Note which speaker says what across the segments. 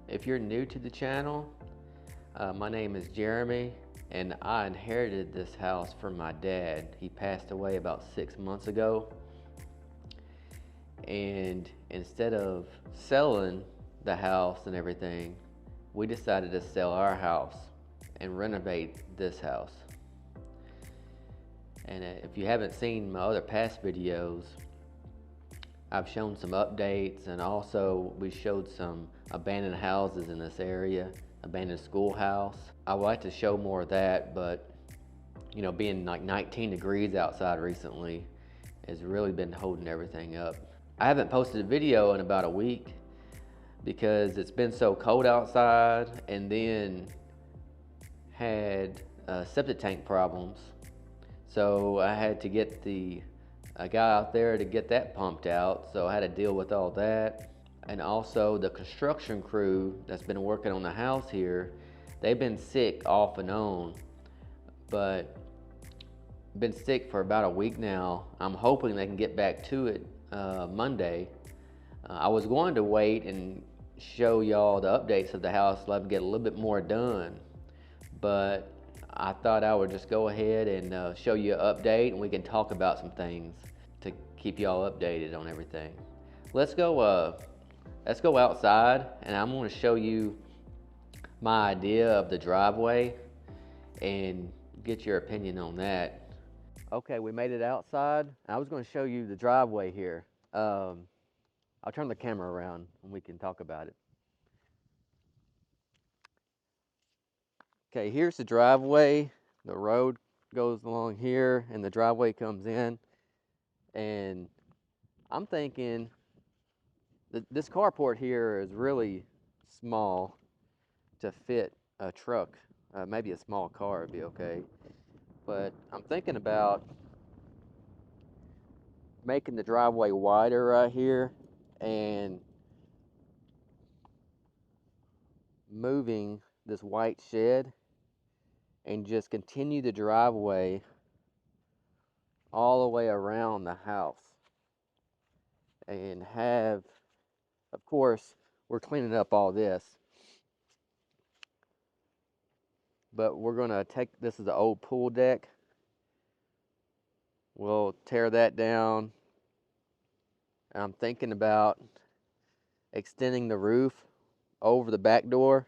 Speaker 1: If you're new to the channel, my name is Jeremy, and I inherited this house from my dad. He passed away about 6 months ago, and instead of selling the house and everything, we decided to sell our house and renovate this house. And if you haven't seen my other past videos, I've shown some updates, and also we showed some abandoned houses in this area, abandoned schoolhouse. I would like to show more of that, but you know, being like 19 degrees outside recently has really been holding everything up. I haven't posted a video in about a week because it's been so cold outside, and then had septic tank problems. So I had to get a guy out there to get that pumped out, so I had to deal with all that. And also the construction crew that's been working on the house here, they've been sick off and on, but been sick for about a week now. I'm hoping they can get back to it Monday. I was going to wait and show y'all the updates of the house so I can get a little bit more done, but I thought I would just go ahead and show you an update, and we can talk about some things to keep y'all updated on everything. Let's go outside, and I'm going to show you my idea of the driveway and get your opinion on that. Okay, we made it outside. I was going to show you the driveway here. I'll turn the camera around and we can talk about it. Okay, here's the driveway. The road goes along here and the driveway comes in. And I'm thinking that this carport here is really small to fit a truck. Maybe a small car would be okay. But I'm thinking about making the driveway wider right here and moving this white shed and just continue the driveway all the way around the house, and have, of course, we're cleaning up all this, but we're gonna take, this is the old pool deck, we'll tear that down. I'm thinking about extending the roof over the back door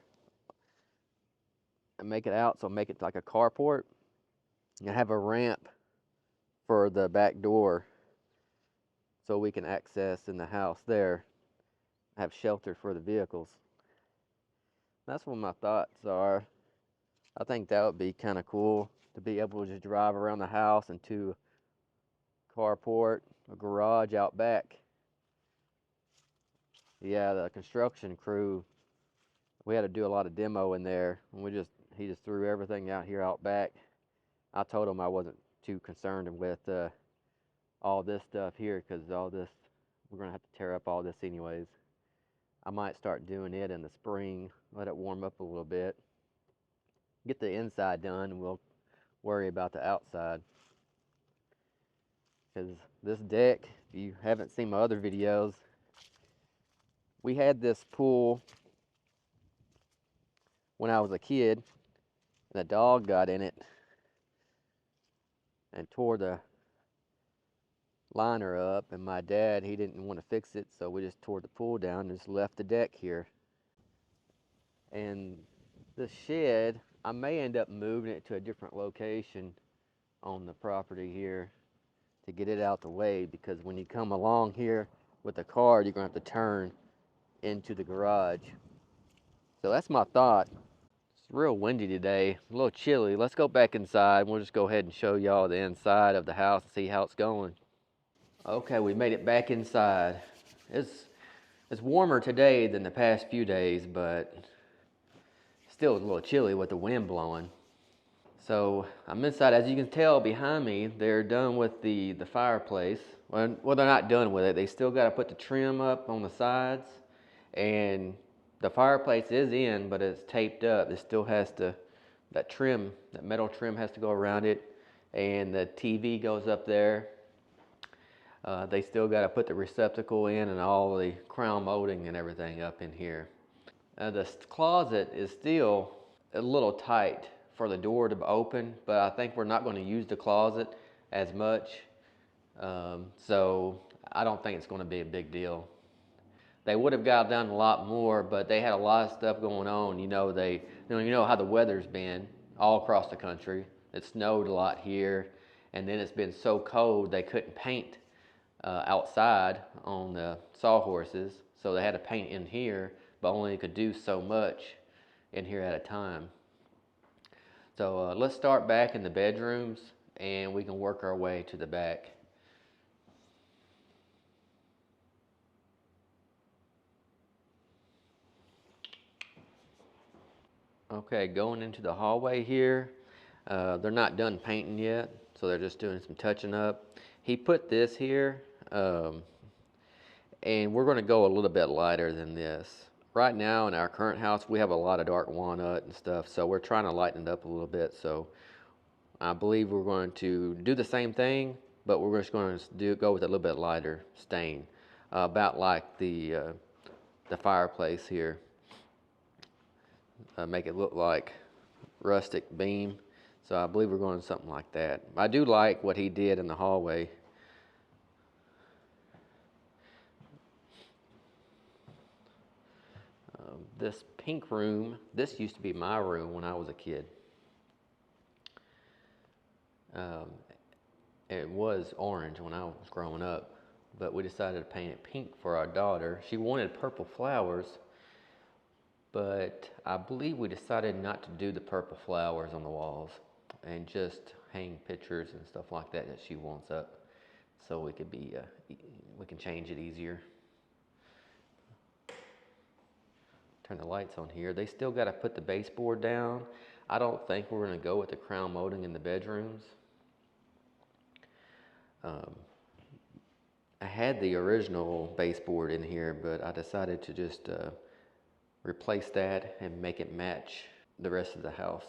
Speaker 1: and make it out, so make it like a carport and have a ramp for the back door so we can access in the house there, have shelter for the vehicles. That's what my thoughts are. I think that would be kind of cool to be able to just drive around the house into a carport, a garage out back. Yeah, the construction crew, we had to do a lot of demo in there, and he just threw everything out here out back. I told him I wasn't too concerned with all this stuff here, because all this, we're gonna have to tear up all this anyways. I might start doing it in the spring, let it warm up a little bit, get the inside done, and we'll worry about the outside. Because this deck, if you haven't seen my other videos, we had this pool when I was a kid, and a dog got in it and tore the liner up, and my dad, he didn't want to fix it, so we just tore the pool down and just left the deck here. And the shed, I may end up moving it to a different location on the property here to get it out the way, because when you come along here with the car, you're gonna have to turn into the garage. So that's my thought. It's real windy today, a little chilly. Let's go back inside. We'll just go ahead and show y'all the inside of the house and see how it's going. Okay, we made it back inside. It's warmer today than the past few days, but still a little chilly with the wind blowing. So I'm inside. As you can tell behind me, they're done with the fireplace. Well, they're not done with it. They still got to put the trim up on the sides, and the fireplace is in, but it's taped up. It still has to, that trim, that metal trim has to go around it, and the TV goes up there. They still got to put the receptacle in and all the crown molding and everything up in here. The closet is still a little tight for the door to open, but I think we're not going to use the closet as much. So I don't think it's going to be a big deal. They would have got done a lot more, but they had a lot of stuff going on. You know how the weather's been all across the country. It snowed a lot here, and then it's been so cold they couldn't paint outside on the sawhorses, so they had to paint in here, but only could do so much in here at a time. So let's start back in the bedrooms, and we can work our way to the back. Okay, going into the hallway here. They're not done painting yet, so they're just doing some touching up. He put this here, and we're going to go a little bit lighter than this. Right now in our current house, we have a lot of dark walnut and stuff, so we're trying to lighten it up a little bit. So I believe we're going to do the same thing, but we're just going to go with a little bit lighter stain, about like the fireplace here. Make it look like rustic beam. So I believe we're going to something like that. I do like what he did in the hallway. This pink room, this used to be my room when I was a kid. It was orange when I was growing up, but we decided to paint it pink for our daughter. She wanted purple flowers, but I believe we decided not to do the purple flowers on the walls and just hang pictures and stuff like that she wants up, so we can change it easier. Turn the lights on here. They still got to put the baseboard down. I don't think we're going to go with the crown molding in the bedrooms. I had the original baseboard in here, but I decided to just replace that and make it match the rest of the house.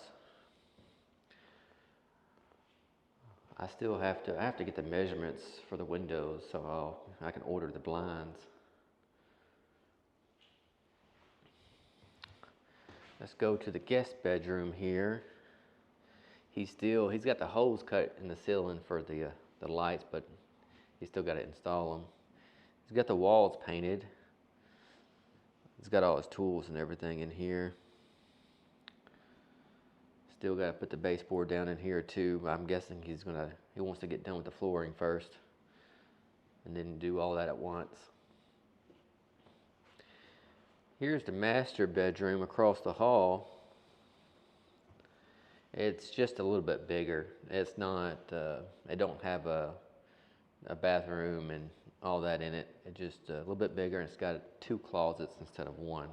Speaker 1: I have to get the measurements for the windows, so I can order the blinds. Let's go to the guest bedroom here. He's got the holes cut in the ceiling for the lights, but he's still got to install them. He's got the walls painted. He's got all his tools and everything in here. Still got to put the baseboard down in here too. I'm guessing he wants to get done with the flooring first and then do all that at once. Here's the master bedroom across the hall. It's just a little bit bigger. It's not, it don't have a bathroom and all that in it. It's just a little bit bigger, and it's got 2 closets instead of 1.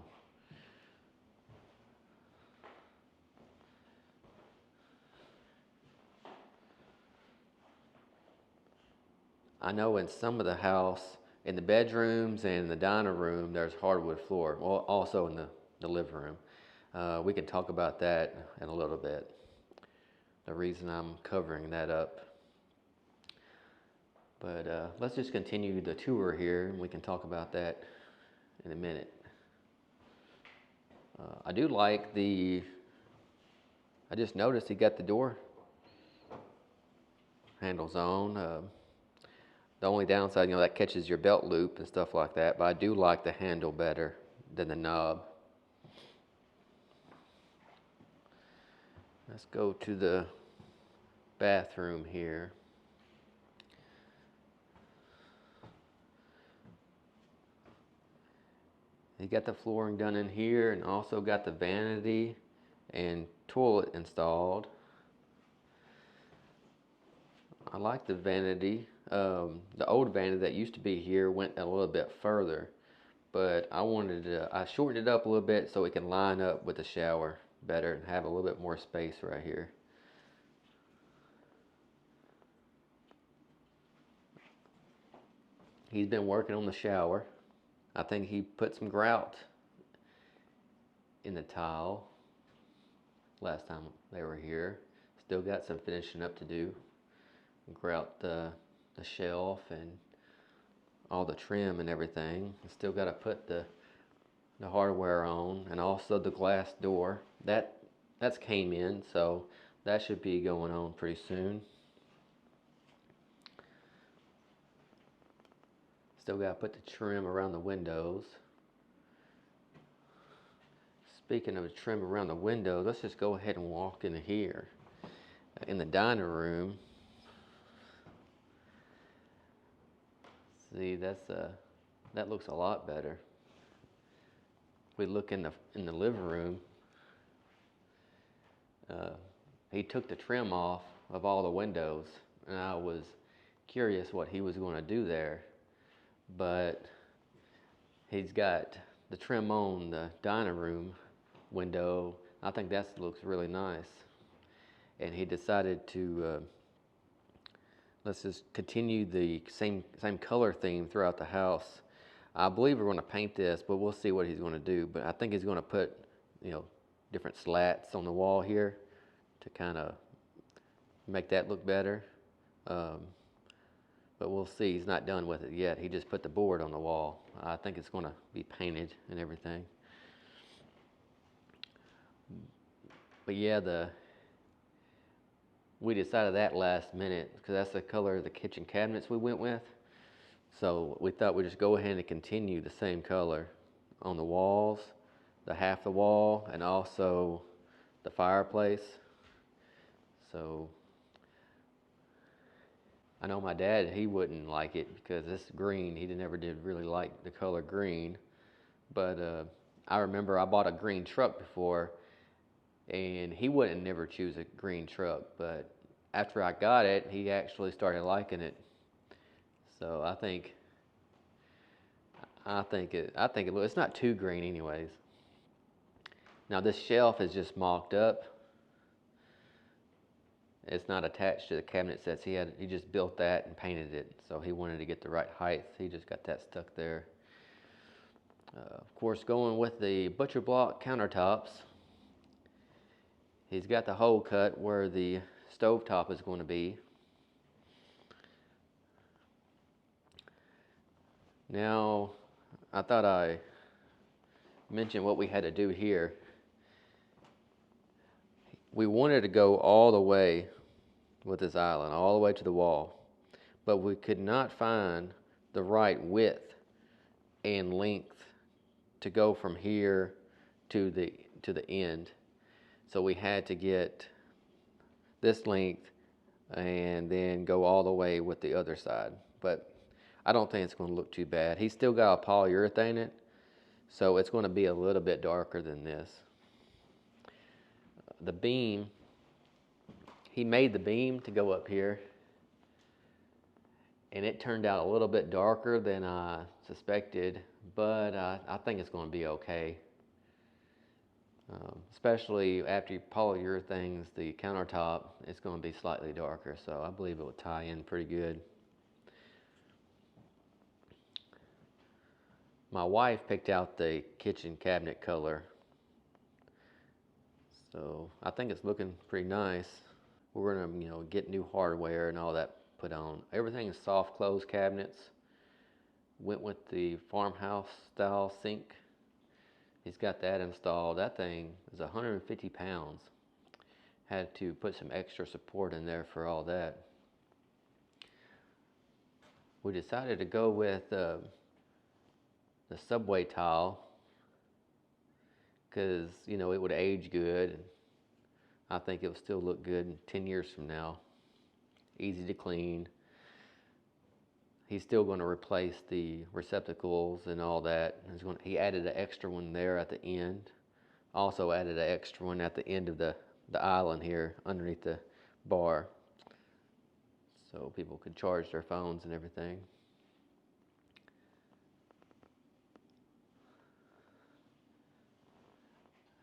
Speaker 1: I know in some of the house, in the bedrooms and in the dining room, there's hardwood floor. Well, also in the living room. We can talk about that in a little bit. The reason I'm covering that up. But let's just continue the tour here, and we can talk about that in a minute. I do like I just noticed he got the door handles on. The only downside, that catches your belt loop and stuff like that, but I do like the handle better than the knob. Let's go to the bathroom here. He got the flooring done in here and also got the vanity and toilet installed. I like the vanity. The old vanity that used to be here went a little bit further, but I shortened it up a little bit so it can line up with the shower better and have a little bit more space right here. He's been working on the shower. I think he put some grout in the tile last time they were here. Still got some finishing up to do. Grout the shelf and all the trim and everything. Still got to put the the hardware on, and also the glass door. That's came in, so that should be going on pretty soon. Still got to put the trim around the windows. Speaking of the trim around the windows, let's just go ahead and walk into here. In the dining room, see, that looks a lot better. We look in the living room. He took the trim off of all the windows, and I was curious what he was going to do there. But he's got the trim on the dining room window. I think that looks really nice. And he decided to let's just continue the same color theme throughout the house. I believe we're going to paint this, but we'll see what he's going to do. But I think he's going to put, different slats on the wall here to kind of make that look better. But we'll see. He's not done with it yet. He just put the board on the wall. I think it's going to be painted and everything. But yeah, we decided that last minute because that's the color of the kitchen cabinets we went with. So we thought we'd just go ahead and continue the same color on the walls, the half the wall, and also the fireplace. So I know my dad, he wouldn't like it because it's green. He never did really like the color green. But I remember I bought a green truck before, and he wouldn't never choose a green truck. But after I got it, he actually started liking it. So I think it's not too green anyways. Now this shelf is just mocked up. It's not attached to the cabinet sets. He just built that and painted it. So he wanted to get the right height. He just got that stuck there. Of course, going with the butcher block countertops, he's got the hole cut where the stovetop is going to be. Now, I thought I mentioned what we had to do here. We wanted to go all the way with this island, all the way to the wall, but we could not find the right width and length to go from here to the end. So we had to get this length and then go all the way with the other side. But I don't think it's going to look too bad. He's still got a polyurethane it, so it's going to be a little bit darker than this. The beam, he made the beam to go up here, and it turned out a little bit darker than I suspected, but I think it's going to be okay. Especially after you polyurethanes the countertop, it's going to be slightly darker, so I believe it will tie in pretty good. My wife picked out the kitchen cabinet color, so I think it's looking pretty nice. We're gonna, get new hardware and all that put on. Everything is soft close cabinets. Went with the farmhouse style sink. He's got that installed. That thing is 150 pounds. Had to put some extra support in there for all that. We decided to go with the subway tile because it would age good. I think it will still look good 10 years from now. Easy to clean. He's still going to replace the receptacles and all that. He added an extra one there at the end. Also added an extra one at the end of the island here underneath the bar, so people could charge their phones and everything.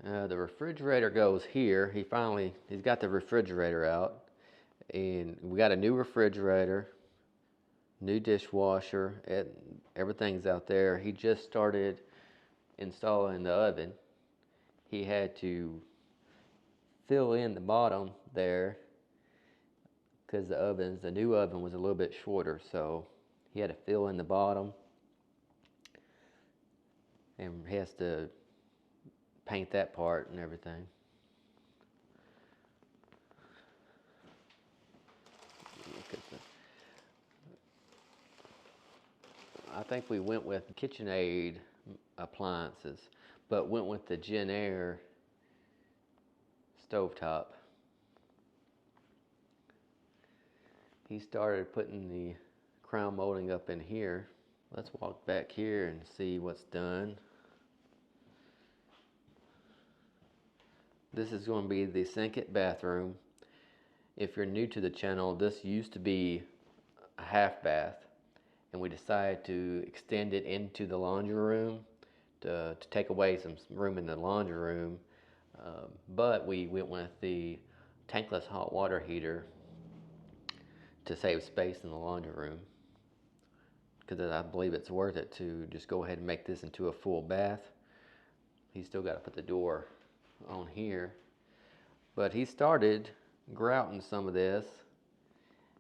Speaker 1: The refrigerator goes here. He's got the refrigerator out, and we got a new refrigerator, new dishwasher, everything's out there. He just started installing the oven. He had to fill in the bottom there because the new oven was a little bit shorter, so he had to fill in the bottom. and he has to paint that part and everything. Look at I think we went with KitchenAid appliances, but went with the Jenn-Air stovetop. He started putting the crown molding up in here. Let's walk back here and see what's done. This is going to be the second bathroom. If you're new to the channel, this used to be a half bath, and we decided to extend it into the laundry room to take away some room in the laundry room. But we went with the tankless hot water heater to save space in the laundry room, because I believe it's worth it to just go ahead and make this into a full bath. He's still got to put the door on here, but he started grouting some of this.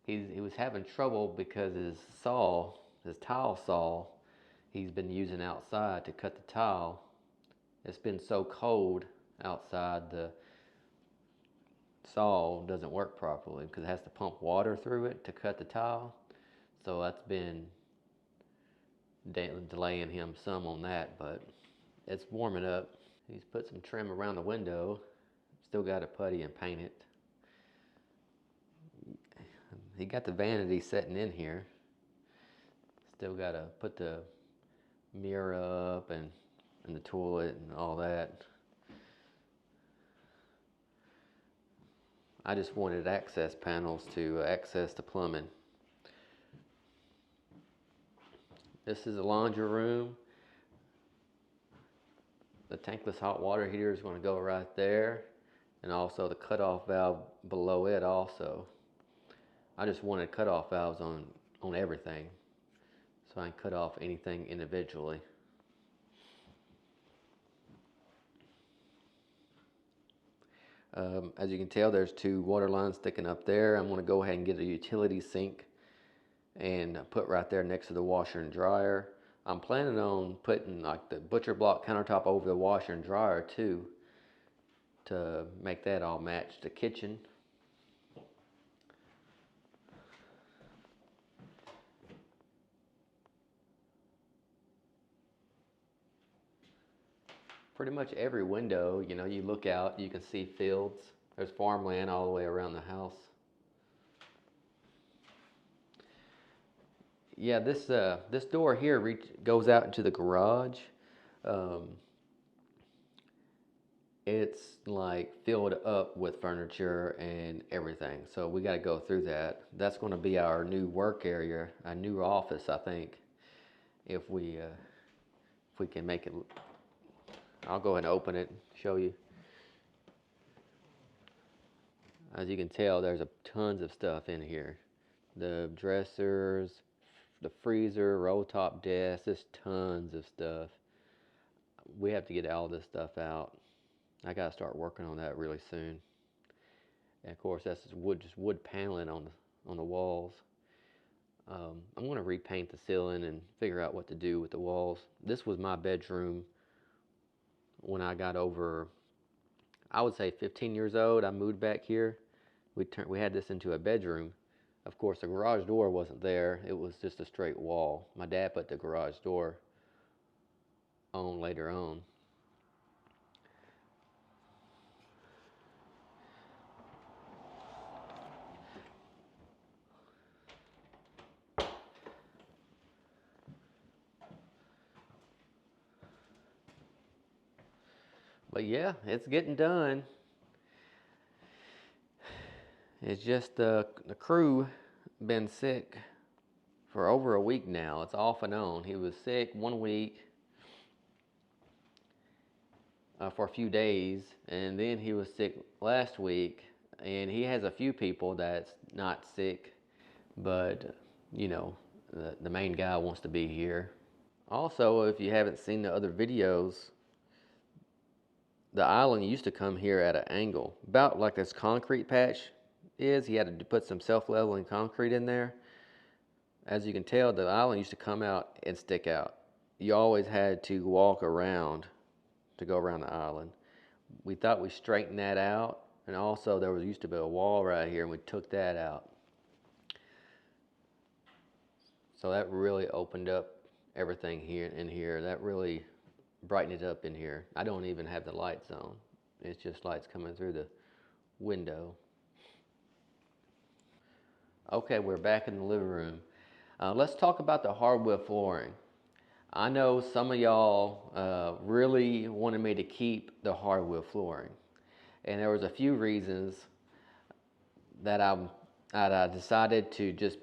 Speaker 1: He was having trouble because his tile saw, he's been using outside to cut the tile. It's been so cold outside, the saw doesn't work properly because it has to pump water through it to cut the tile. So that's been delaying him some on that, but it's warming up. He's put some trim around the window. Still got to putty and paint it. He got the vanity setting in here. Still got to put the mirror up and the toilet and all that. I just wanted access panels to access the plumbing. This is the laundry room. The tankless hot water heater is going to go right there, and also the cutoff valve below it also. I just wanted cutoff valves on everything, so I can cut off anything individually. As you can tell, there's two water lines sticking up there. I'm going to go ahead and get a utility sink and put right there next to the washer and dryer. I'm planning on putting like the butcher block countertop over the washer and dryer too, to make that all match the kitchen. Pretty much every window, you look out, you can see fields. There's farmland all the way around the house. Yeah, this door here goes out into the garage. It's like filled up with furniture and everything, so we got to go through that. That's going to be our new work area, our new office, I think, if we can make it. I'll go ahead and open it, show you. As you can tell, there's tons of stuff in here. The dressers, the freezer, roll top desk, there's tons of stuff. We have to get all this stuff out. I gotta start working on that really soon. And of course, that's just wood paneling on the walls. I'm gonna repaint the ceiling and figure out what to do with the walls. This was my bedroom when I got over, I would say 15 years old. I moved back here. We had this into a bedroom. Of course, the garage door wasn't there. It was just a straight wall. My dad put the garage door on later on. But yeah, it's getting done. It's just the crew been sick for over a week now. It's off and on. He was sick 1 week for a few days, and then he was sick last week. And he has a few people that's not sick, but the main guy wants to be here. Also, if you haven't seen the other videos, the island used to come here at an angle, about like this concrete patch is. He had to put some self-leveling concrete in there. As you can tell, the island used to come out and stick out. you always had to walk around to go around the island. We thought we straightened that out, and also there was used to be a wall right here, and we took that out. So that really opened up everything here in here. That really brightened it up in here. I don't even have the lights on. It's just lights coming through the window. Okay, we're back in the living room. Let's talk about the hardwood flooring. I know some of y'all really wanted me to keep the hardwood flooring, and there was a few reasons that I decided to just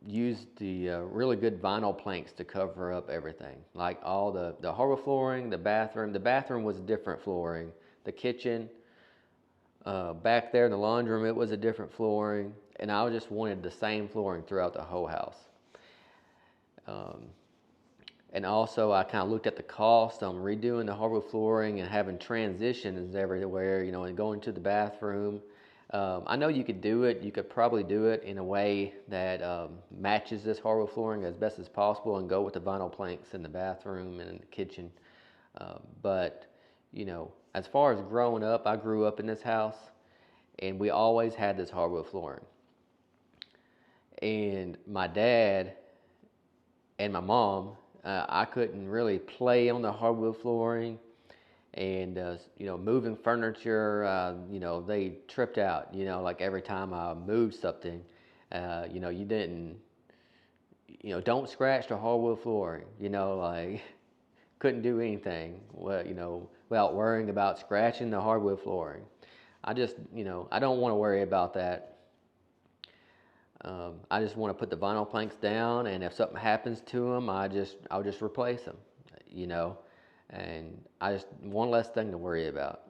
Speaker 1: use the really good vinyl planks to cover up everything, like all the hardwood flooring, the bathroom. The bathroom was different flooring. The kitchen, back there in the laundry room, it was a different flooring, and I just wanted the same flooring throughout the whole house. Um, and also, I kind of looked at the cost on redoing the hardwood flooring and having transitions everywhere, and going to the bathroom. I know you could do it. You could probably do it in a way that matches this hardwood flooring as best as possible and go with the vinyl planks in the bathroom and in the kitchen. But, as far as growing up, I grew up in this house and we always had this hardwood flooring. And my dad and my mom, I couldn't really play on the hardwood flooring, and moving furniture, they tripped out. Like every time I moved something, you didn't, don't scratch the hardwood flooring. Like couldn't do anything, without worrying about scratching the hardwood flooring. I just, I don't want to worry about that. I just want to put the vinyl planks down, and if something happens to them, I'll just replace them, and I just one less thing to worry about.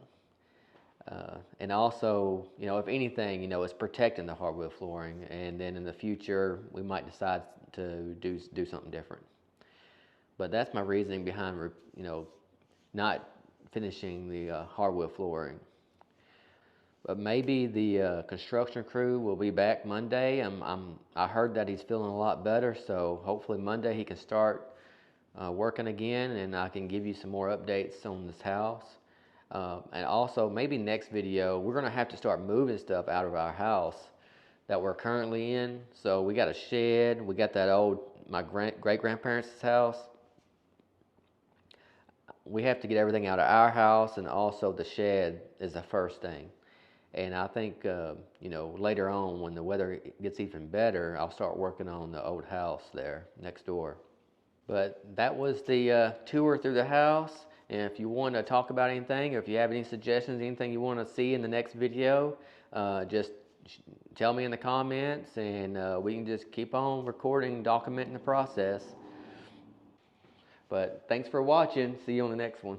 Speaker 1: And also, if anything, it's protecting the hardwood flooring, and then in the future we might decide to do something different. But that's my reasoning behind, not finishing the hardwood flooring. But maybe the construction crew will be back Monday. I heard that he's feeling a lot better, so hopefully Monday he can start working again, and I can give you some more updates on this house. And also, maybe next video, we're going to have to start moving stuff out of our house that we're currently in. So we got a shed. We got that old, my great-grandparents' house. We have to get everything out of our house, and also the shed is the first thing. And I think, later on when the weather gets even better, I'll start working on the old house there next door. But that was the tour through the house. And if you want to talk about anything, or if you have any suggestions, anything you want to see in the next video, just tell me in the comments, and we can just keep on recording, documenting the process. But thanks for watching. See you on the next one.